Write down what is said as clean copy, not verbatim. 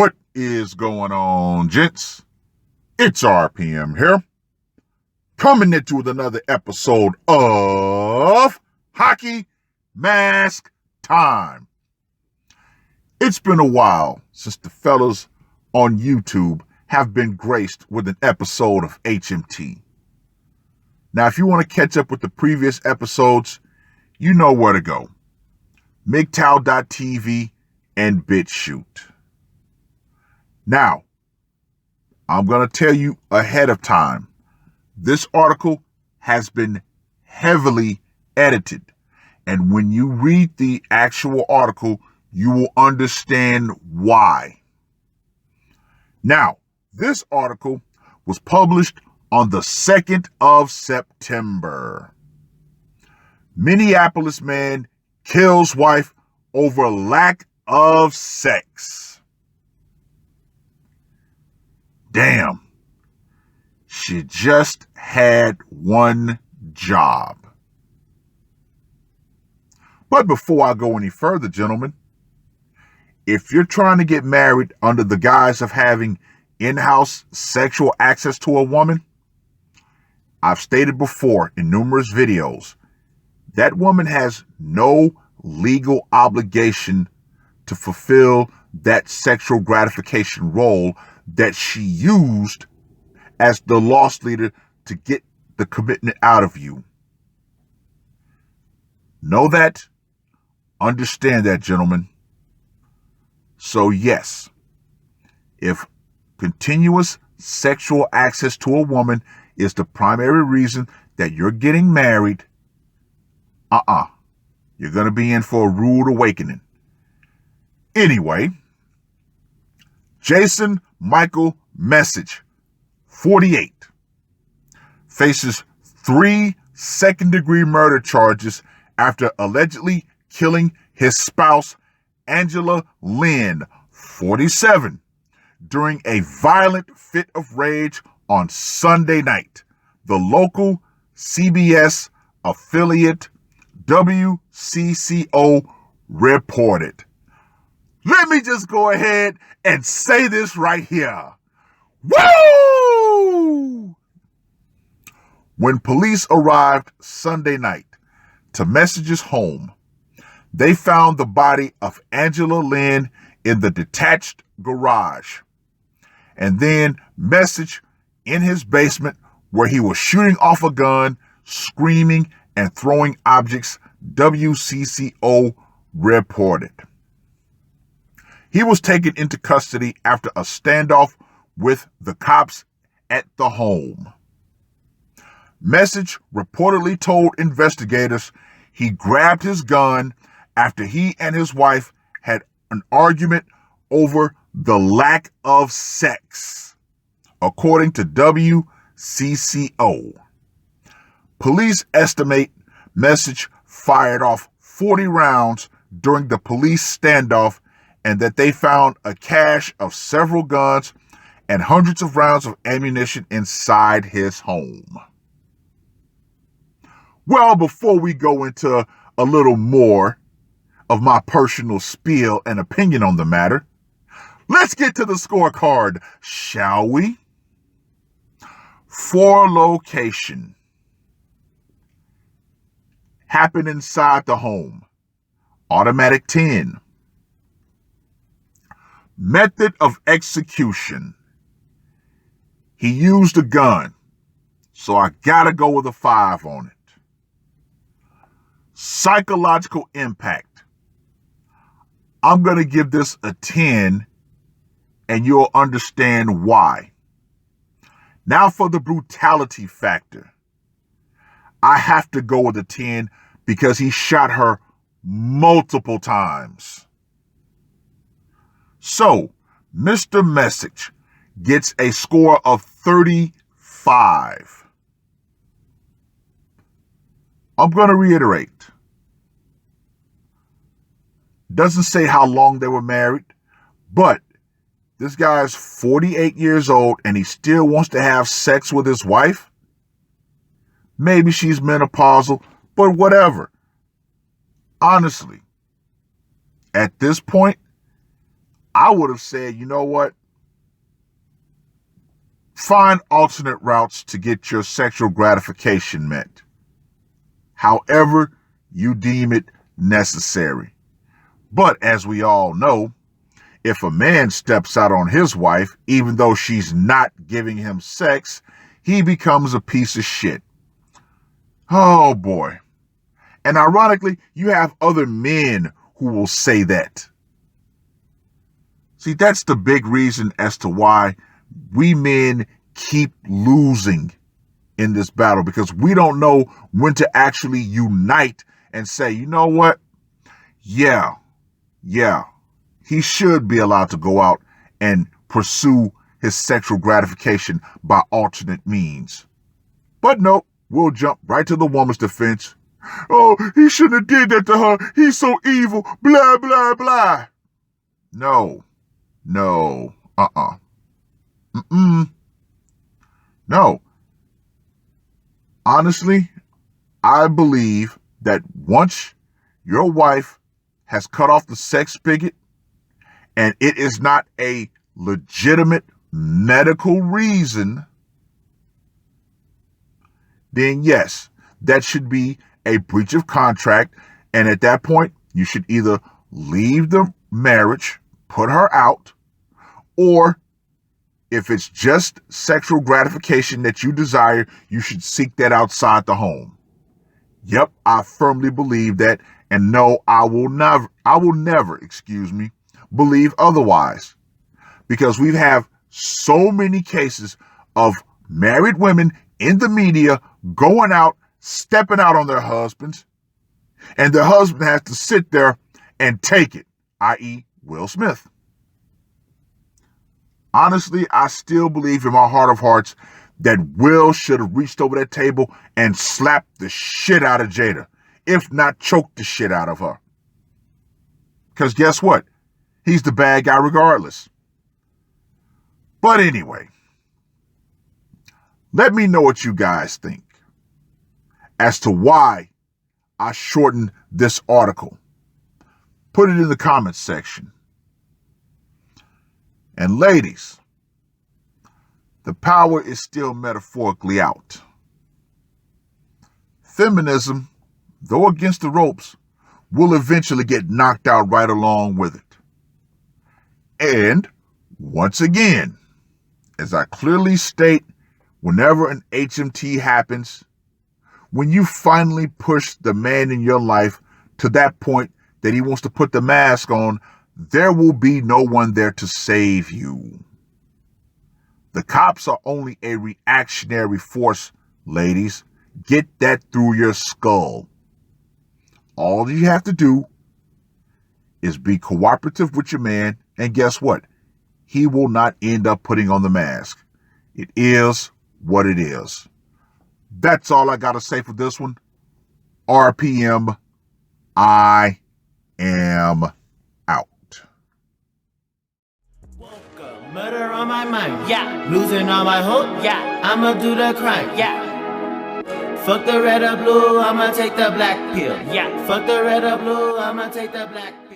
What is going on, gents? It's RPM here, coming into with another episode of Hockey Mask Time. It's been a while since the fellas on YouTube have been graced with an episode of HMT. Now, if you want to catch up with the previous episodes, you know where to go. Mgtow.tv and BitChute. Now, I'm going to tell you ahead of time, this article has been heavily edited. And when you read the actual article, you will understand why. Now, this article was published on the 2nd of September. Minneapolis man kills wife over lack of sex. Damn, she just had one job. But before I go any further, gentlemen, if you're trying to get married under the guise of having in-house sexual access to a woman, I've stated before in numerous videos, that woman has no legal obligation to fulfill that sexual gratification role that she used as the loss leader to get the commitment out of you. Know that, understand that, gentlemen. So yes, if continuous sexual access to a woman is the primary reason that you're getting married, you're going to be in for a rude awakening. Anyway, Jason Michael Message, 48, faces 3 second-degree murder charges after allegedly killing his spouse, Angela Lynn, 47, during a violent fit of rage on Sunday night, the local CBS affiliate WCCO reported. Let me just go ahead and say this right here. Woo! When police arrived Sunday night to Message's home, they found the body of Angela Lynn in the detached garage, and then Message in his basement where he was shooting off a gun, screaming, and throwing objects, WCCO reported. He was taken into custody after a standoff with the cops at the home. Message reportedly told investigators he grabbed his gun after he and his wife had an argument over the lack of sex, according to WCCO. Police estimate Message fired off 40 rounds during the police standoff, and that they found a cache of several guns and hundreds of rounds of ammunition inside his home. Well, before we go into a little more of my personal spiel and opinion on the matter, let's get to the scorecard, shall we? For location. Happened inside the home. Automatic 10. Method of execution. He used a gun, so I gotta go with a 5 on it. Psychological impact. I'm gonna give this a 10, and you'll understand why. Now for the brutality factor. I have to go with a 10 because he shot her multiple times. So, Mr. Message gets a score of 35. I'm going to reiterate. Doesn't say how long they were married, but this guy's 48 years old and he still wants to have sex with his wife. Maybe she's menopausal, but whatever. Honestly, at this point, I would have said, you know what? Find alternate routes to get your sexual gratification met, however you deem it necessary. But as we all know, if a man steps out on his wife, even though she's not giving him sex, he becomes a piece of shit. Oh boy. And ironically, you have other men who will say that. See, that's the big reason as to why we men keep losing in this battle, because we don't know when to actually unite and say, you know what? Yeah, he should be allowed to go out and pursue his sexual gratification by alternate means. But nope, we'll jump right to the woman's defense. Oh, he shouldn't have did that to her. He's so evil. Blah, blah, blah. No. No. Honestly, I believe that once your wife has cut off the sex spigot and it is not a legitimate medical reason, then yes, that should be a breach of contract. And at that point, you should either leave the marriage, put her out, or if it's just sexual gratification that you desire, you should seek that outside the home. Yep, I firmly believe that. And no, I will never, believe otherwise. Because we have so many cases of married women in the media going out, stepping out on their husbands, and their husband has to sit there and take it, i.e. Will Smith. Honestly, I still believe in my heart of hearts that Will should have reached over that table and slapped the shit out of Jada, if not choked the shit out of her. Because guess what? He's the bad guy regardless. But anyway, let me know what you guys think as to why I shortened this article. Put it in the comments section. And ladies, the power is still metaphorically out. Feminism, though against the ropes, will eventually get knocked out right along with it. And once again, as I clearly state, whenever an HMT happens, when you finally push the man in your life to that point that he wants to put the mask on, there will be no one there to save you. The cops are only a reactionary force, ladies. Get that through your skull. All you have to do is be cooperative with your man, and guess what? He will not end up putting on the mask. It is what it is. That's all I got to say for this one. RPM, I am out. Murder on my mind, yeah. Losing all my hope, yeah. I'ma do the crime, yeah. Fuck the red or blue, I'ma take the black pill, yeah. Fuck the red or blue, I'ma take the black pill.